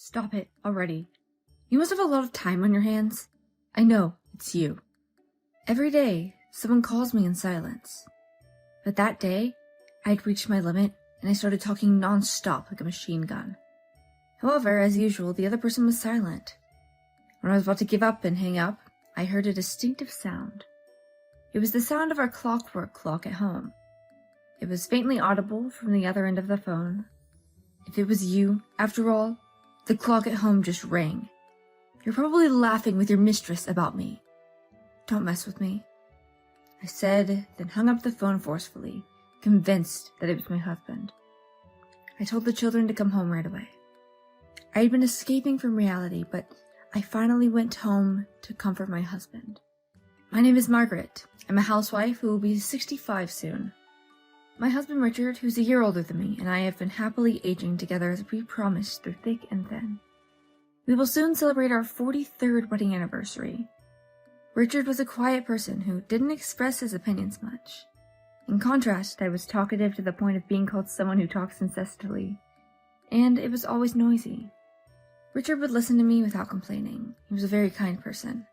Stop it already. You must have a lot of time on your hands. I know, it's you. Every day, someone calls me in silence. But that day, I'd reached my limit, and I started talking non-stop like a machine gun. However, as usual, the other person was silent. When I was about to give up and hang up, I heard a distinctive sound. It was the sound of our clockwork clock at home. It was faintly audible from the other end of the phone. If it was you, after all, the clock at home just rang. You're probably laughing with your mistress about me. Don't mess with me. I said, then hung up the phone forcefully, convinced that it was my husband. I told the children to come home right away. I had been escaping from reality, but I finally went home to comfort my husband. My name is Margaret. I'm a housewife who will be 65 soon. My husband Richard, who's a year older than me, and I have been happily aging together as we promised through thick and thin. We will soon celebrate our 43rd wedding anniversary. Richard was a quiet person who didn't express his opinions much. In contrast, I was talkative to the point of being called someone who talks incessantly, and it was always noisy. Richard would listen to me without complaining. He was a very kind person.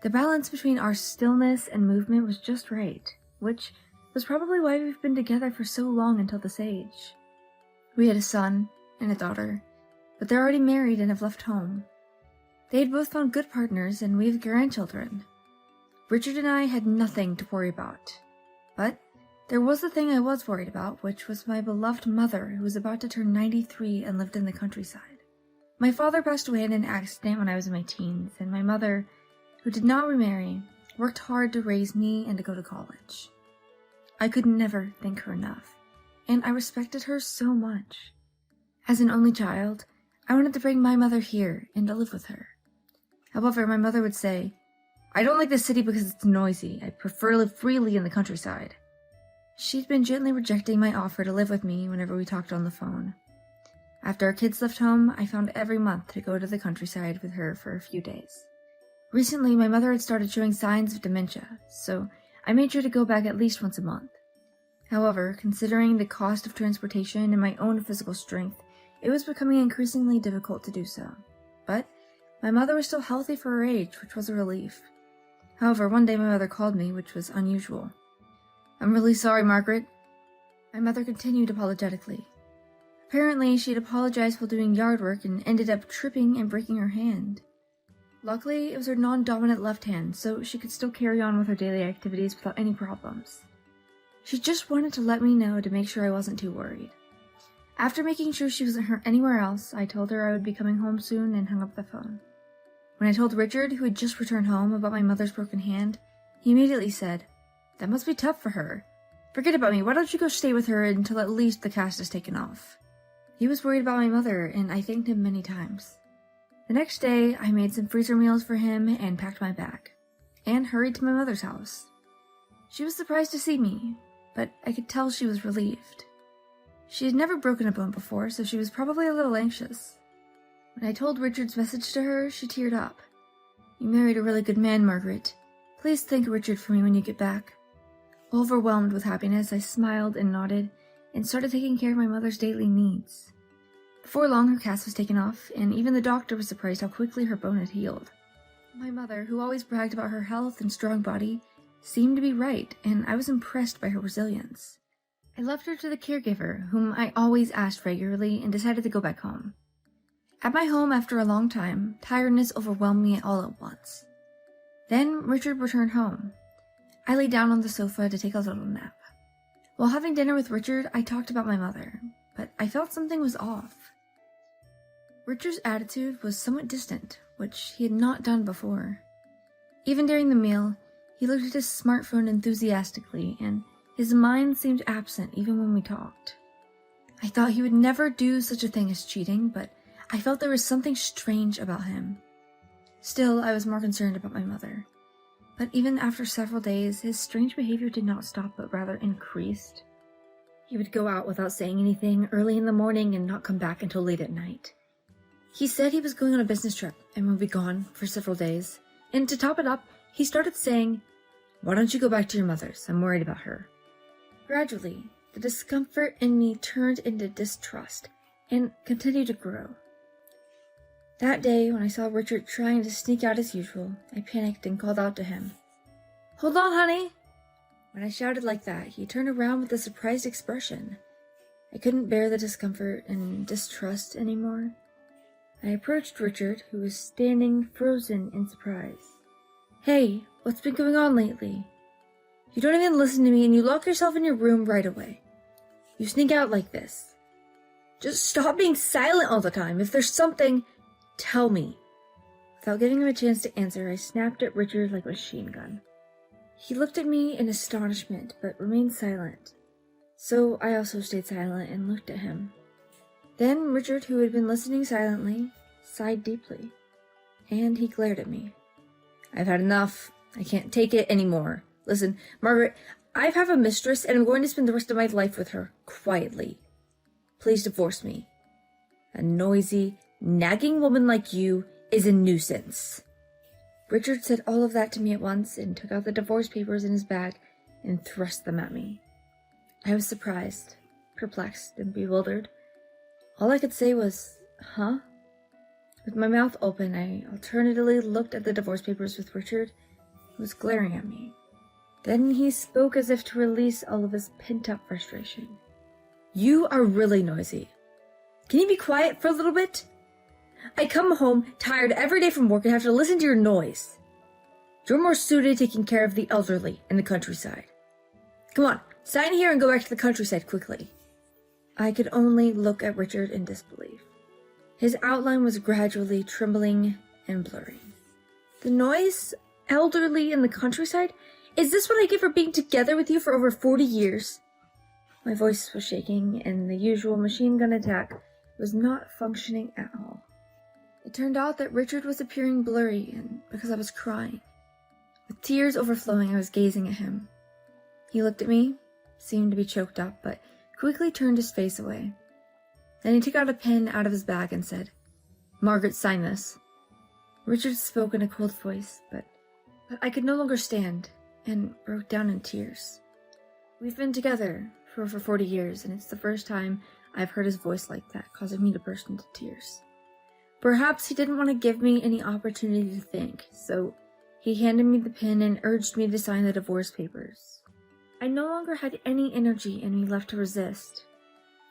The balance between our stillness and movement was just right, which was probably why we've been together for so long until this age. We had a son and a daughter, but they're already married and have left home. They had both found good partners, and we have grandchildren. Richard and I had nothing to worry about. But there was a thing I was worried about, which was my beloved mother, who was about to turn 93 and lived in the countryside. My father passed away in an accident when I was in my teens, and my mother, who did not remarry, worked hard to raise me and to go to college. I could never thank her enough, and I respected her so much. As an only child, I wanted to bring my mother here and to live with her. However, my mother would say, "I don't like the city because it's noisy. I prefer to live freely in the countryside." She'd been gently rejecting my offer to live with me whenever we talked on the phone. After our kids left home, I found every month to go to the countryside with her for a few days. Recently, my mother had started showing signs of dementia, so I made sure to go back at least once a month. However, considering the cost of transportation and my own physical strength, it was becoming increasingly difficult to do so. But my mother was still healthy for her age, which was a relief. However, one day my mother called me, which was unusual. "I'm really sorry, Margaret." My mother continued apologetically. Apparently, she had apologized while doing yard work and ended up tripping and breaking her hand. Luckily, it was her non-dominant left hand, so she could still carry on with her daily activities without any problems. She just wanted to let me know to make sure I wasn't too worried. After making sure she wasn't hurt anywhere else, I told her I would be coming home soon and hung up the phone. When I told Richard, who had just returned home, about my mother's broken hand, he immediately said, "That must be tough for her. Forget about me, why don't you go stay with her until at least the cast is taken off?" He was worried about my mother, and I thanked him many times. The next day, I made some freezer meals for him and packed my bag, and hurried to my mother's house. She was surprised to see me, but I could tell she was relieved. She had never broken a bone before, so she was probably a little anxious. When I told Richard's message to her, she teared up. "You married a really good man, Margaret. Please thank Richard for me when you get back." Overwhelmed with happiness, I smiled and nodded, and started taking care of my mother's daily needs. Before long, her cast was taken off, and even the doctor was surprised how quickly her bone had healed. My mother, who always bragged about her health and strong body, seemed to be right, and I was impressed by her resilience. I left her to the caregiver, whom I always asked regularly, and decided to go back home. At my home, after a long time, tiredness overwhelmed me all at once. Then Richard returned home. I lay down on the sofa to take a little nap. While having dinner with Richard, I talked about my mother, but I felt something was off. Richard's attitude was somewhat distant, which he had not done before. Even during the meal, he looked at his smartphone enthusiastically, and his mind seemed absent even when we talked. I thought he would never do such a thing as cheating, but I felt there was something strange about him. Still, I was more concerned about my mother. But even after several days, his strange behavior did not stop, but rather increased. He would go out without saying anything early in the morning and not come back until late at night. He said he was going on a business trip and would be gone for several days. And to top it up, he started saying, "Why don't you go back to your mother's? I'm worried about her." Gradually, the discomfort in me turned into distrust and continued to grow. That day, when I saw Richard trying to sneak out as usual, I panicked and called out to him, "Hold on, honey!" When I shouted like that, he turned around with a surprised expression. I couldn't bear the discomfort and distrust anymore. I approached Richard, who was standing frozen in surprise. "Hey, what's been going on lately? You don't even listen to me and you lock yourself in your room right away. You sneak out like this. Just stop being silent all the time. If there's something, tell me." Without giving him a chance to answer, I snapped at Richard like a machine gun. He looked at me in astonishment, but remained silent. So I also stayed silent and looked at him. Then Richard, who had been listening silently, sighed deeply, and he glared at me. "I've had enough. I can't take it anymore. Listen, Margaret, I have a mistress, and I'm going to spend the rest of my life with her, quietly. Please divorce me. A noisy, nagging woman like you is a nuisance." Richard said all of that to me at once and took out the divorce papers in his bag and thrust them at me. I was surprised, perplexed, and bewildered. All I could say was, "Huh?" With my mouth open, I alternately looked at the divorce papers with Richard, who was glaring at me. Then he spoke as if to release all of his pent-up frustration. "You are really noisy. Can you be quiet for a little bit? I come home tired every day from work and have to listen to your noise. You're more suited to taking care of the elderly in the countryside. Come on, sign here and go back to the countryside quickly." I could only look at Richard in disbelief. His outline was gradually trembling and blurring. "The noise? Elderly in the countryside? Is this what I get for being together with you for over 40 years? My voice was shaking, and the usual machine gun attack was not functioning at all. It turned out that Richard was appearing blurry, and because I was crying. With tears overflowing, I was gazing at him. He looked at me, seemed to be choked up, but quickly turned his face away. Then he took out a pen out of his bag and said, "Margaret, sign this." Richard spoke in a cold voice, but I could no longer stand, and broke down in tears. We've been together for over 40 years, and it's the first time I've heard his voice like that, causing me to burst into tears. Perhaps he didn't want to give me any opportunity to think, so he handed me the pen and urged me to sign the divorce papers. I no longer had any energy in me left to resist.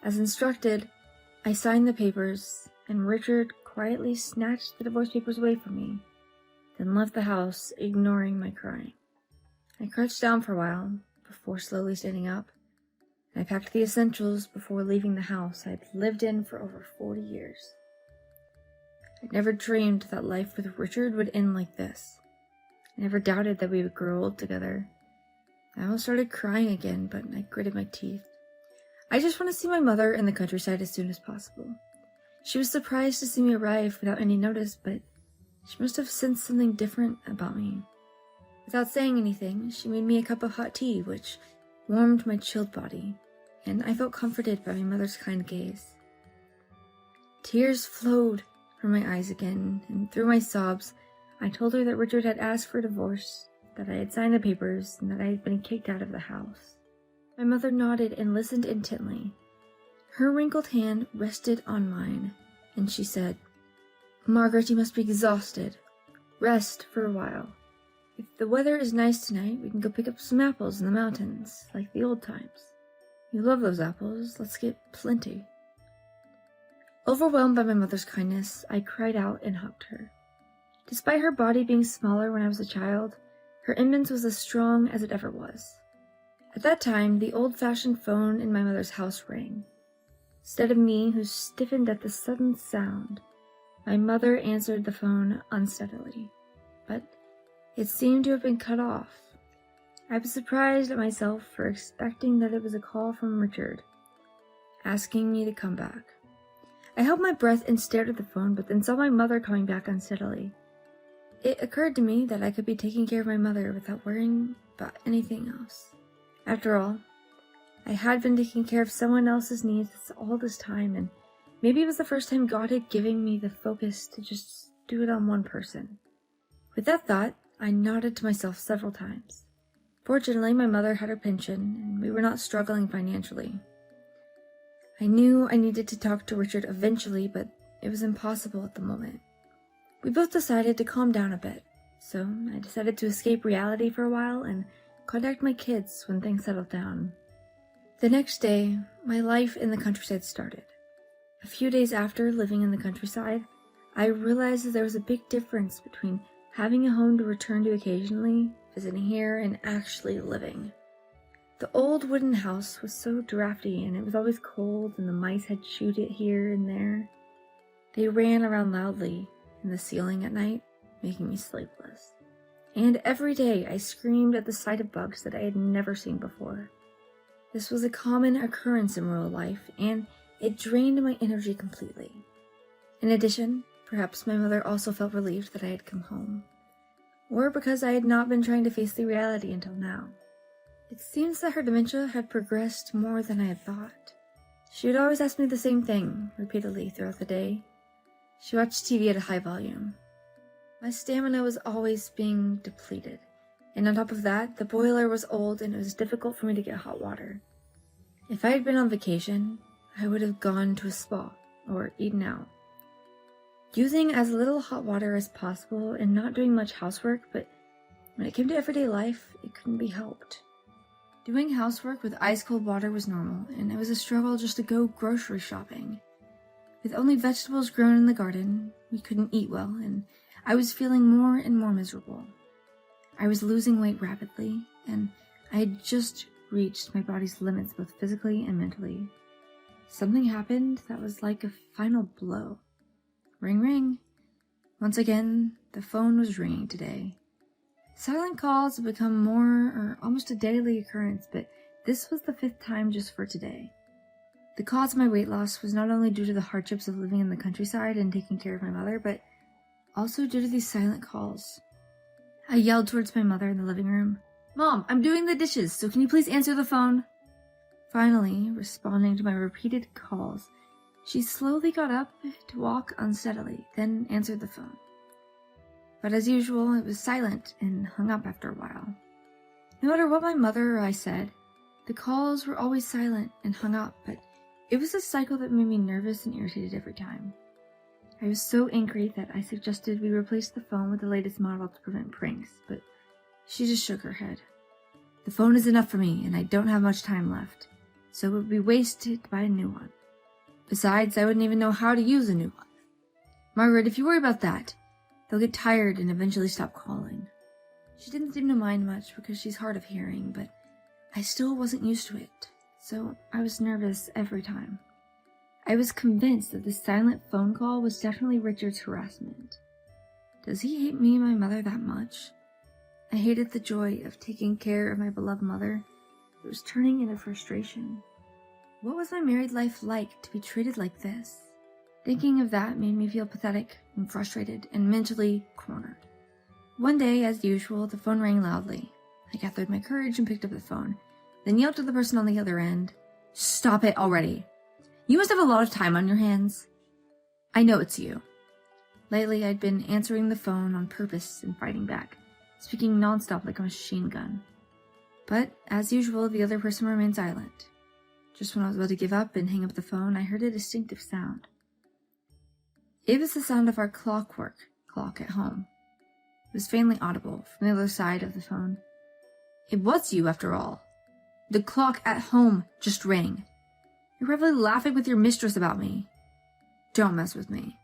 As instructed, I signed the papers, and Richard quietly snatched the divorce papers away from me, then left the house, ignoring my crying. I crouched down for a while, before slowly standing up, and I packed the essentials before leaving the house I'd lived in for over 40 years. I never dreamed that life with Richard would end like this. I never doubted that we would grow old together. I almost started crying again, but I gritted my teeth. I just want to see my mother in the countryside as soon as possible. She was surprised to see me arrive without any notice, but she must have sensed something different about me. Without saying anything, she made me a cup of hot tea, which warmed my chilled body, and I felt comforted by my mother's kind gaze. Tears flowed from my eyes again, and through my sobs, I told her that Richard had asked for a divorce, that I had signed the papers, and that I had been kicked out of the house. My mother nodded and listened intently. Her wrinkled hand rested on mine, and she said, "Margaret, you must be exhausted. Rest for a while. If the weather is nice tonight, we can go pick up some apples in the mountains, like the old times. You love those apples. Let's get plenty." Overwhelmed by my mother's kindness, I cried out and hugged her. Despite her body being smaller when I was a child, her immense was as strong as it ever was. At that time, the old-fashioned phone in my mother's house rang. Instead of me, who stiffened at the sudden sound, my mother answered the phone unsteadily, but it seemed to have been cut off. I was surprised at myself for expecting that it was a call from Richard, asking me to come back. I held my breath and stared at the phone, but then saw my mother coming back unsteadily. It occurred to me that I could be taking care of my mother without worrying about anything else. After all, I had been taking care of someone else's needs all this time, and maybe it was the first time God had given me the focus to just do it on one person. With that thought, I nodded to myself several times. Fortunately, my mother had her pension, and we were not struggling financially. I knew I needed to talk to Richard eventually, but it was impossible at the moment. We both decided to calm down a bit, so I decided to escape reality for a while and contact my kids when things settled down. The next day, my life in the countryside started. A few days after living in the countryside, I realized that there was a big difference between having a home to return to occasionally, visiting here, and actually living. The old wooden house was so drafty and it was always cold and the mice had chewed it here and there. They ran around loudly in the ceiling at night, making me sleepless. And every day I screamed at the sight of bugs that I had never seen before. This was a common occurrence in rural life, and it drained my energy completely. In addition, perhaps my mother also felt relieved that I had come home, or because I had not been trying to face the reality until now. It seems that her dementia had progressed more than I had thought. She would always ask me the same thing, repeatedly throughout the day. She watched TV at a high volume. My stamina was always being depleted, and on top of that, the boiler was old and it was difficult for me to get hot water. If I had been on vacation, I would have gone to a spa or eaten out. Using as little hot water as possible and not doing much housework, but when it came to everyday life, it couldn't be helped. Doing housework with ice-cold water was normal, and it was a struggle just to go grocery shopping. With only vegetables grown in the garden, we couldn't eat well, and I was feeling more and more miserable. I was losing weight rapidly, and I had just reached my body's limits both physically and mentally. Something happened that was like a final blow. Ring, ring. Once again, the phone was ringing today. Silent calls have become more or almost a daily occurrence, but this was the 5th time just for today. The cause of my weight loss was not only due to the hardships of living in the countryside and taking care of my mother, but also due to these silent calls. I yelled towards my mother in the living room, "Mom, I'm doing the dishes, so can you please answer the phone?" Finally, responding to my repeated calls, she slowly got up to walk unsteadily, then answered the phone. But as usual, it was silent and hung up after a while. No matter what my mother or I said, the calls were always silent and hung up, but it was a cycle that made me nervous and irritated every time. I was so angry that I suggested we replace the phone with the latest model to prevent pranks, but she just shook her head. "The phone is enough for me, and I don't have much time left, so it would be wasted to buy a new one. Besides, I wouldn't even know how to use a new one. Margaret, if you worry about that, they'll get tired and eventually stop calling." She didn't seem to mind much because she's hard of hearing, but I still wasn't used to it, so I was nervous every time. I was convinced that this silent phone call was definitely Richard's harassment. Does he hate me and my mother that much? I hated the joy of taking care of my beloved mother. It was turning into frustration. What was my married life like to be treated like this? Thinking of that made me feel pathetic and frustrated and mentally cornered. One day, as usual, the phone rang loudly. I gathered my courage and picked up the phone, then yelled to the person on the other end, "Stop it already. You must have a lot of time on your hands. I know it's you." Lately, I'd been answering the phone on purpose and fighting back, speaking nonstop like a machine gun. But, as usual, the other person remained silent. Just when I was about to give up and hang up the phone, I heard a distinctive sound. It was the sound of our clock at home. It was faintly audible from the other side of the phone. "It was you, after all. The clock at home just rang. You're probably laughing with your mistress about me. Don't mess with me,"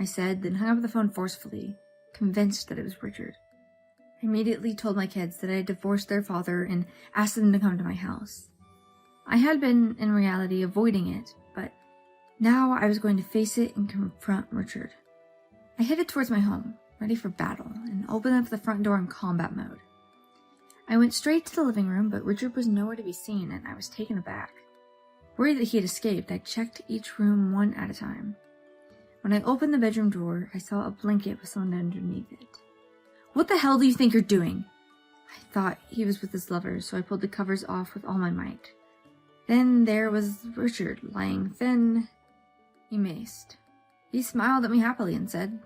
I said, then hung up the phone forcefully, convinced that it was Richard. I immediately told my kids that I had divorced their father and asked them to come to my house. I had been, in reality, avoiding it, but now I was going to face it and confront Richard. I headed towards my home, ready for battle, and opened up the front door in combat mode. I went straight to the living room, but Richard was nowhere to be seen, and I was taken aback. Worried that he had escaped, I checked each room one at a time. When I opened the bedroom door, I saw a blanket with someone underneath it. "What the hell do you think you're doing?" I thought he was with his lover, so I pulled the covers off with all my might. Then there was Richard, lying thin, emaciated. He smiled at me happily and said,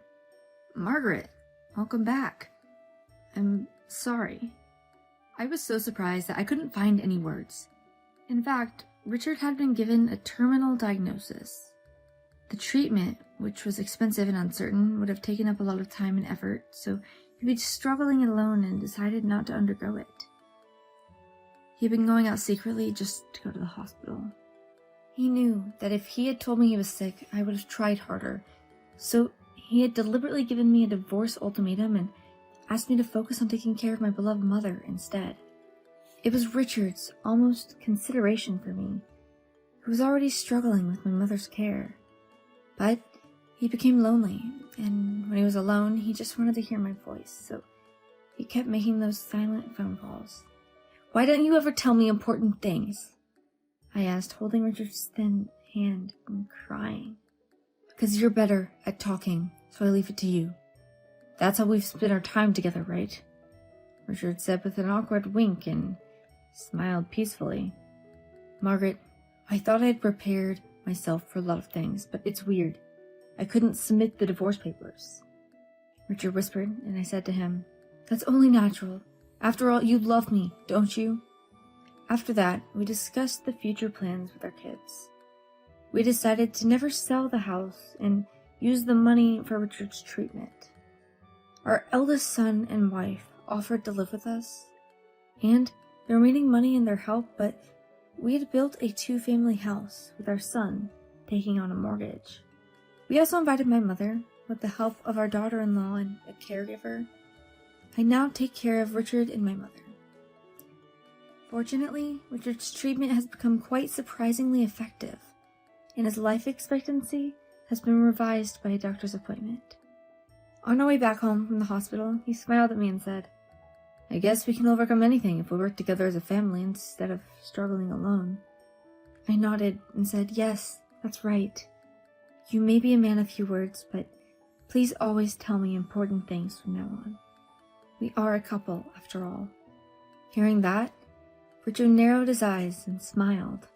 "Margaret, welcome back. I'm sorry." I was so surprised that I couldn't find any words. In fact, Richard had been given a terminal diagnosis. The treatment which was expensive and uncertain, would have taken up a lot of time and effort, so he'd be struggling alone and decided not to undergo it. He had been going out secretly just to go to the hospital. He knew that if he had told me he was sick, I would have tried harder, so he had deliberately given me a divorce ultimatum and asked me to focus on taking care of my beloved mother instead. It was Richard's almost consideration for me, who was already struggling with my mother's care. But he became lonely, and when he was alone, he just wanted to hear my voice, so he kept making those silent phone calls. "Why don't you ever tell me important things?" I asked, holding Richard's thin hand and crying. "Because you're better at talking, so I leave it to you. That's how we've spent our time together, right?" Richard said with an awkward wink and smiled peacefully. "Margaret, I thought I had prepared myself for a lot of things, but it's weird. I couldn't submit the divorce papers." Richard whispered, and I said to him, "That's only natural. After all, you love me, don't you?" After that, we discussed the future plans with our kids. We decided to never sell the house and use the money for Richard's treatment. Our eldest son and wife offered to live with us, and the remaining money and their help, but we had built a 2-family house with our son taking on a mortgage. We also invited my mother, with the help of our daughter-in-law and a caregiver. I now take care of Richard and my mother. Fortunately, Richard's treatment has become quite surprisingly effective, and his life expectancy has been revised by a doctor's appointment. On our way back home from the hospital, he smiled at me and said, "I guess we can overcome anything if we work together as a family instead of struggling alone." I nodded and said, "Yes, that's right. You may be a man of few words, but please always tell me important things from now on. We are a couple, after all." Hearing that, Richard narrowed his eyes and smiled.